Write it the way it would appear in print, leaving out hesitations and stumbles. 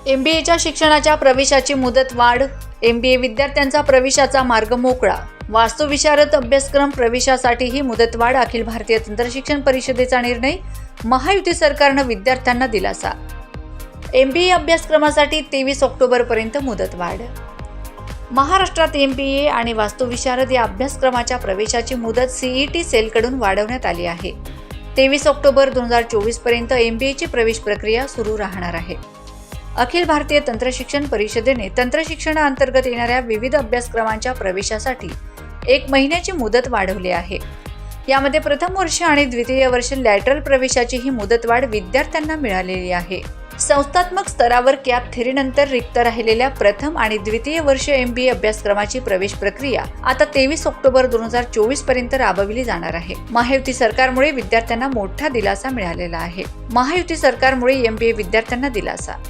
MBAच्या शिक्षणाच्या प्रवेशाची मुदत वाढ, MBA विद्यार्थ्यांचा प्रवेशाचा मार्ग मोकळा. वास्तुविशारद अभ्यासक्रम प्रवेशासाठीही मुदतवाढ. अखिल भारतीय तंत्रशिक्षण परिषदेचा निर्णय. महायुती सरकारनं विद्यार्थ्यांना दिलासा. MBA अभ्यासक्रमासाठी 23 ऑक्टोबरपर्यंत मुदतवाढ. महाराष्ट्रात MBA आणि वास्तुविशारद या अभ्यासक्रमाच्या प्रवेशाची मुदत CET सेलकडून वाढवण्यात आली आहे. 23 ऑक्टोबर 2024 पर्यंत MBAची प्रवेश प्रक्रिया सुरू राहणार आहे. अखिल भारतीय तंत्रशिक्षण परिषदेने तंत्रशिक्षणाअंतर्गत येणाऱ्या विविध अभ्यासक्रमांच्या प्रवेशासाठी 1 महिन्याची मुदत वाढवली आहे. यामध्ये प्रथम वर्ष आणि द्वितीय वर्ष लॅटरल प्रवेशाची ही मुदतवाढ विद्यार्थ्यांना मिळालेली आहे. संस्थात्मक स्तरावर कॅप थेरीनंतर रिक्त राहिलेल्या प्रथम आणि द्वितीय वर्ष MBA अभ्यासक्रमाची प्रवेश प्रक्रिया आता 23 ऑक्टोबर 2024 पर्यंत राबविली जाणार आहे. महायुती सरकारमुळे विद्यार्थ्यांना मोठा दिलासा मिळालेला आहे. महायुती सरकारमुळे MBA विद्यार्थ्यांना दिलासा.